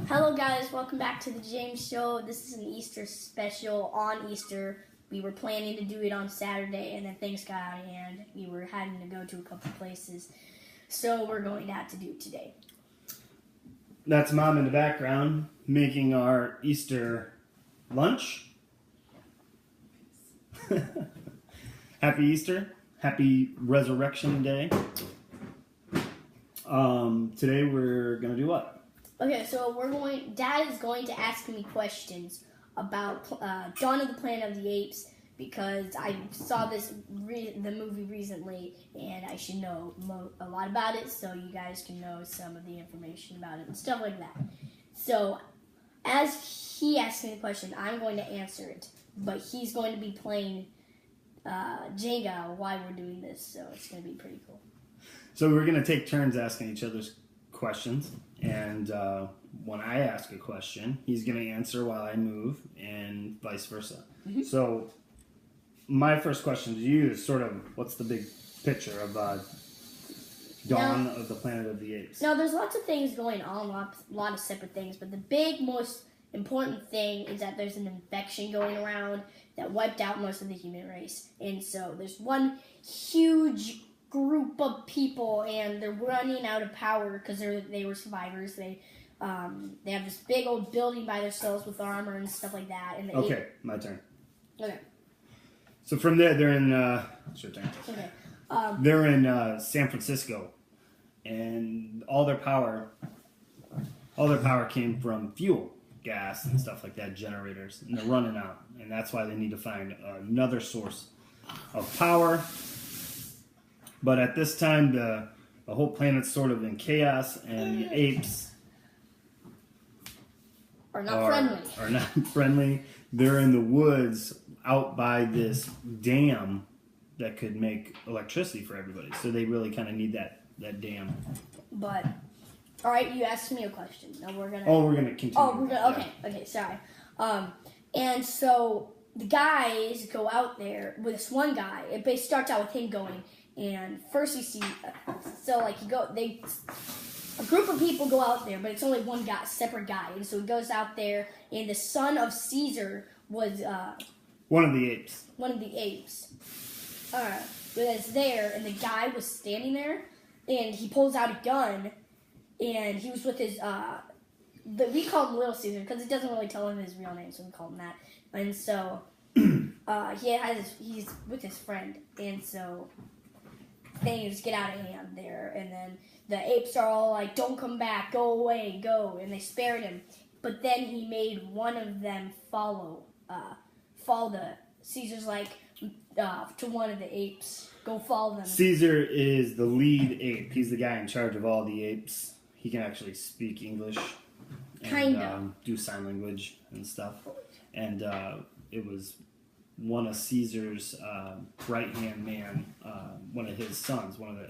Hello guys, welcome back to the James Show. This is an Easter special on Easter. We were planning to do it on Saturday and then things got out of hand. We were having to go to a couple places. So we're going to have to do it today. That's Mom in the background making our Easter lunch. Happy Easter. Happy Resurrection Day. Today we're going to do what? Okay, so Dad is going to ask me questions about Dawn of the Planet of the Apes because I saw the movie recently and I should know a lot about it so you guys can know some of the information about it and stuff like that. So as he asks me the question, I'm going to answer it, but he's going to be playing Jenga while we're doing this, so it's going to be pretty cool. So we're going to take turns asking each other's questions, and when I ask a question, he's going to answer while I move, and vice versa. Mm-hmm. So my first question to you is sort of, what's the big picture of Dawn of the Planet of the Apes? Now, there's lots of things going on, a lot of separate things, but the most important thing is that there's an infection going around that wiped out most of the human race, and so there's one huge group of people and they're running out of power because they were survivors. They have this big old building by themselves with armor and stuff like that. And my turn. Okay. So from there, they're in. It's your turn. Okay. They're in San Francisco, and all their power came from fuel, gas, and stuff like that, generators, and they're running out, and that's why they need to find another source of power. But at this time, the whole planet's sort of in chaos, and the apes are not friendly. They're in the woods out by this dam that could make electricity for everybody. So they really kind of need that dam. But, all right, you asked me a question. Now we're gonna continue. Okay, sorry. And so the guys go out there with this one guy. It starts out with him going. And first you see, a group of people go out there, but it's only one guy, separate guy. And so he goes out there, and the son of Caesar was one of the apes. Was there, and the guy was standing there, and he pulls out a gun, and he was with his we call him Little Caesar because it doesn't really tell him his real name, so we call him that. And so he's with his friend, and so things get out of hand there, and then the apes are all like, don't come back, go away, go, and they spared him. But then he made one of them follow Caesar's like, to one of the apes, go follow them. Caesar is the lead ape. He's the guy in charge of all the apes. He can actually speak English and do sign language and stuff. And it was one of Caesar's right-hand man, one of his sons, one of the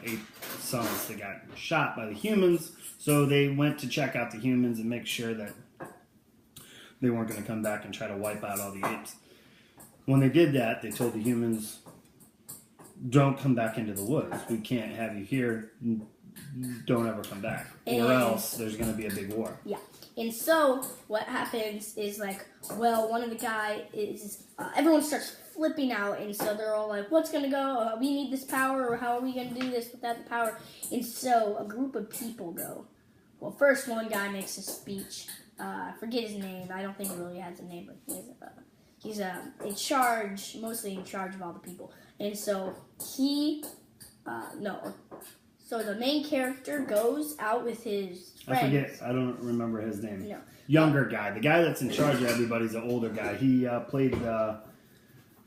ape sons that got shot by the humans. So they went to check out the humans and make sure that they weren't going to come back and try to wipe out all the apes. When they did that, they told the humans, don't come back into the woods. We can't have you here. Don't ever come back. Or else there's going to be a big war. Yeah. And so what happens is one of the guys is everyone starts flipping out, and so they're all like, "What's gonna go? We need this power, or how are we gonna do this without the power?" And so a group of people go. Well, first one guy makes a speech. I forget his name. I don't think he really has a name, but he's in charge, mostly in charge of all the people. And so So the main character goes out with his friends. I don't remember his name. No. Younger guy. The guy that's in charge of everybody's an older guy. He played,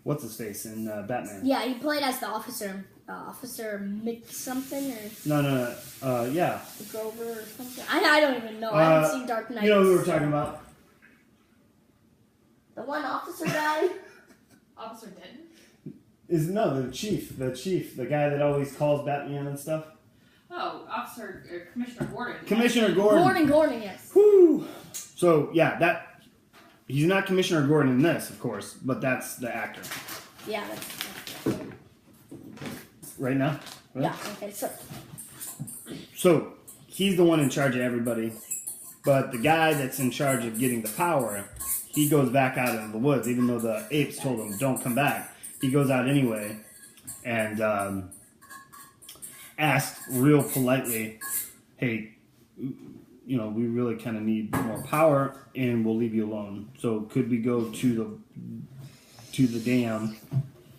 what's his face in Batman? Yeah, he played as the officer. Officer Mick something or... No. Yeah. Grover or something. I don't even know. I haven't seen Dark Knight. You know who we're talking about? The one officer guy? Officer Denton? The chief, the guy that always calls Batman and stuff. Oh, Commissioner Gordon. Commissioner Gordon. Gordon, yes. Whew. So, yeah, he's not Commissioner Gordon in this, of course, but that's the actor. Yeah, Right now? Right? Yeah, okay, So, he's the one in charge of everybody. But the guy that's in charge of getting the power, he goes back out into the woods, even though the apes told him, don't come back. He goes out anyway and asks real politely, hey, you know, we really kind of need more power, and we'll leave you alone. So could we go to the dam?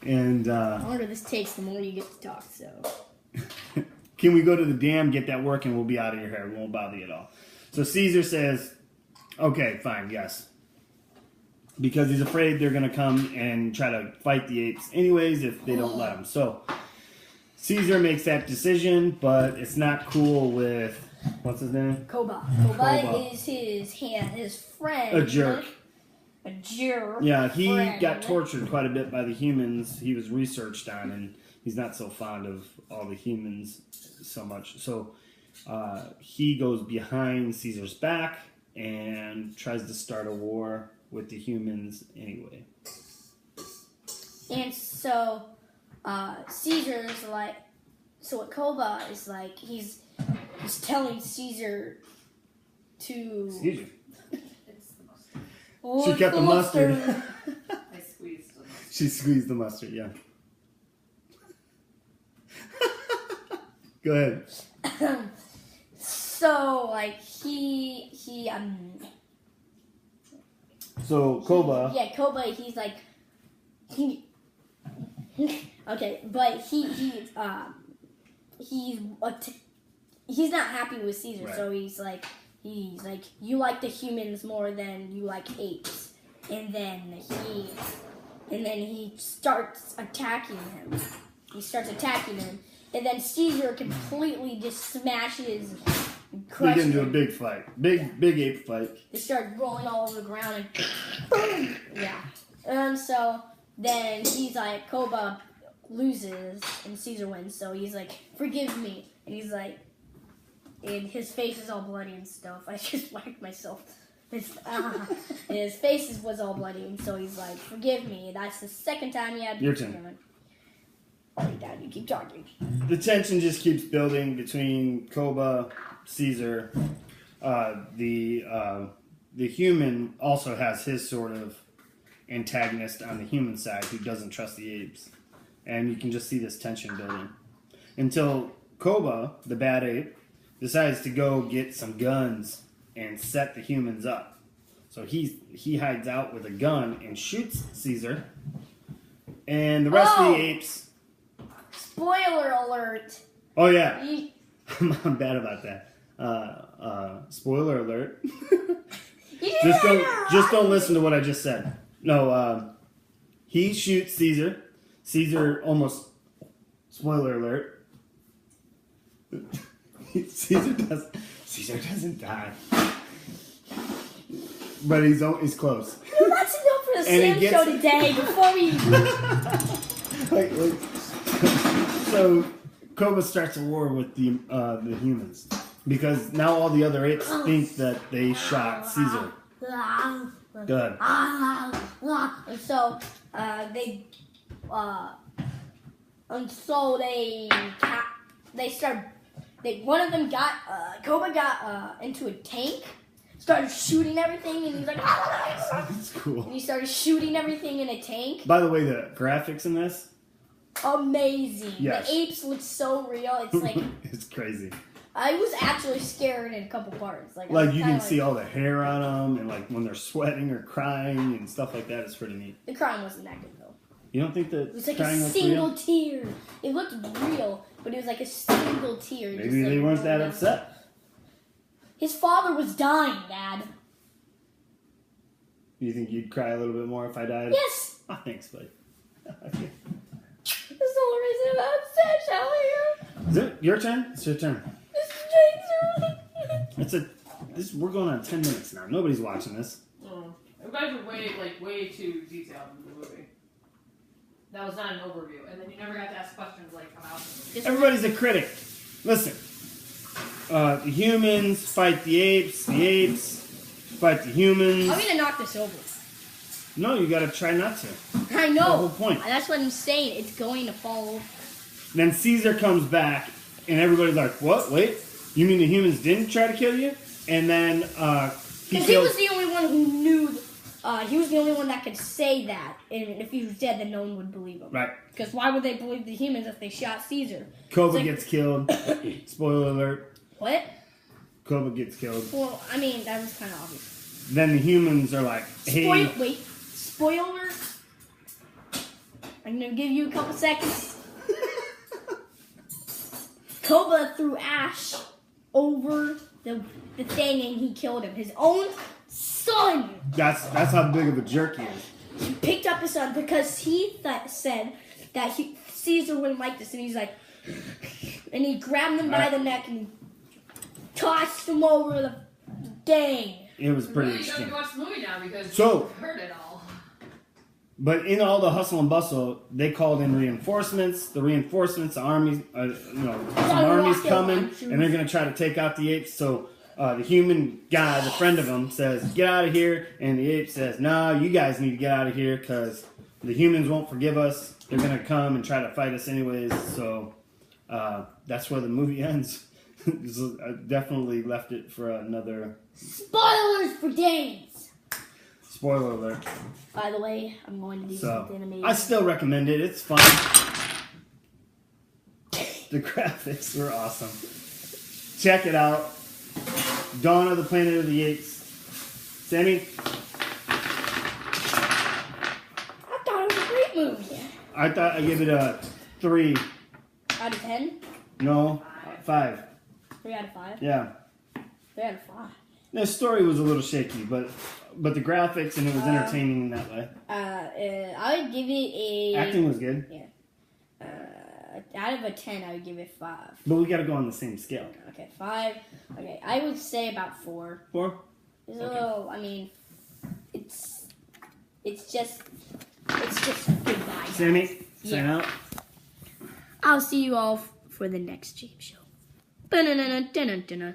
And the longer this takes, the more you get to talk. So can we go to the dam, get that working? We'll be out of your hair. We won't bother you at all. So Caesar says, okay, fine, yes. Because he's afraid they're going to come and try to fight the apes anyways if they don't let him. So Caesar makes that decision, but it's not cool with, what's his name? Koba. Koba. Koba is his friend. A jerk. A jerk. Yeah, he friend. got tortured quite a bit by the humans he was researched on, and he's not so fond of all the humans so much. So he goes behind Caesar's back and tries to start a war with the humans anyway. And so Caesar's like, so what Koba is like, he's telling Caesar to... Caesar. It's the mustard. Oh, She it's kept the mustard. I squeezed the mustard. She squeezed the mustard, yeah. Go ahead. So, like, So Koba, yeah, Koba, he's like, okay, but he's not happy with Caesar, Right. so he's like, you like the humans more than you like apes, and then he starts attacking him. And then Caesar completely just smashes, and they crushes get into a him. big fight. Big ape fight. They start rolling all over the ground and boom! Yeah. And so then he's like, Koba loses and Caesar wins. So he's like, forgive me. And he's like, and his face is all bloody and stuff. I just whacked myself. And his face was all bloody, and so he's like, forgive me. That's the second time he had Your been turn. forgiven. Oh, Dad, you keep talking. The tension just keeps building between Koba, Caesar. The human also has his sort of antagonist on the human side who doesn't trust the apes. And you can just see this tension building. Until Koba, the bad ape, decides to go get some guns and set the humans up. So he hides out with a gun and shoots Caesar. And the rest of the apes... Spoiler alert. Oh, yeah. You- I'm bad about that. Spoiler alert. you didn't Just don't listen to what I just said. No, he shoots Caesar. Caesar almost... Spoiler alert. Caesar doesn't die. But he's close. Let's go for the And Sam he gets- show today before we... Wait. So Koba starts a war with the humans because now all the other apes think that they shot Caesar. Go ahead. And so one of them got Koba got into a tank, started shooting everything, and he's like, That's cool. and he started shooting everything in a tank. By the way, the graphics in this, Amazing. Yes. The apes look so real. It's like it's crazy. I was actually scared in a couple parts. Like I Like was you kinda can see all the hair on them, and like when they're sweating or crying and stuff like that. It's pretty neat. the crime wasn't that good though. You don't think that It was like crying a was single real? tear. It looked real, but it was like a single tear. just Maybe they like weren't that rolling down. upset. His father was dying, Dad. You think you'd cry a little bit more if I died? Yes. Oh, thanks, buddy. Okay. That's the whole reason I'm upset, Shelly. Is it your turn? It's your turn. We're going on 10 minutes now. Nobody's watching this. You guys are way too detailed in the movie. That was not an overview, and then you never got to ask questions like come out. Everybody's a critic. Listen. The humans fight the apes fight the humans. I'm gonna knock this over. No, you gotta try not to. I know. The whole point. That's what I'm saying. It's going to fall over. Then Caesar comes back, and everybody's like, what? Wait. You mean the humans didn't try to kill you? And then he Because he killed... was the only one who knew. He was the only one that could say that. And if he was dead, then no one would believe him. Right. Because why would they believe the humans if they shot Caesar? Koba Like- gets killed. Spoiler alert. What? Koba gets killed. Well, I mean, that was kind of obvious. Then the humans are like, hey... Spoiler. I'm gonna give you a couple seconds. Koba threw Ash over the thing and he killed him. His own son. That's how big of a jerk he is. He picked up his son because he said that Caesar wouldn't like this, and he's like, and he grabbed him by the neck and tossed him over the thing. It was pretty Really, you extreme. don't watch the movie now because So- you've heard it all. But in all the hustle and bustle, they called in reinforcements. The reinforcements, the armies, some armies coming, and they're going to try to take out the apes. So the human guy, the friend of him, says, "Get out of here," and the ape says, "No, you guys need to get out of here because the humans won't forgive us. They're going to come and try to fight us anyways." So that's where the movie ends. I definitely left it for another Spoilers for days. spoiler alert. By the way, I'm going to do something So amazing. I still recommend it. It's fun. The graphics were awesome. Check it out. Dawn of the Planet of the Apes. Sammy, I thought it was a great movie. I thought I gave it a 3. Out of 10? No, 5. 3 out of 5? Yeah. 3 out of 5. The story was a little shaky, but the graphics and it was entertaining in that way. I would give it a... Acting was good, out of a 10, I would give it 5. but we got to go on the same scale. Okay, 5. Okay, I would say about 4. 4? It's Okay. a little, I mean, it's just goodbye. Sammy, sign Yeah. out. I'll see you all for the next James Show. Ba-na-na-na-na-na-na.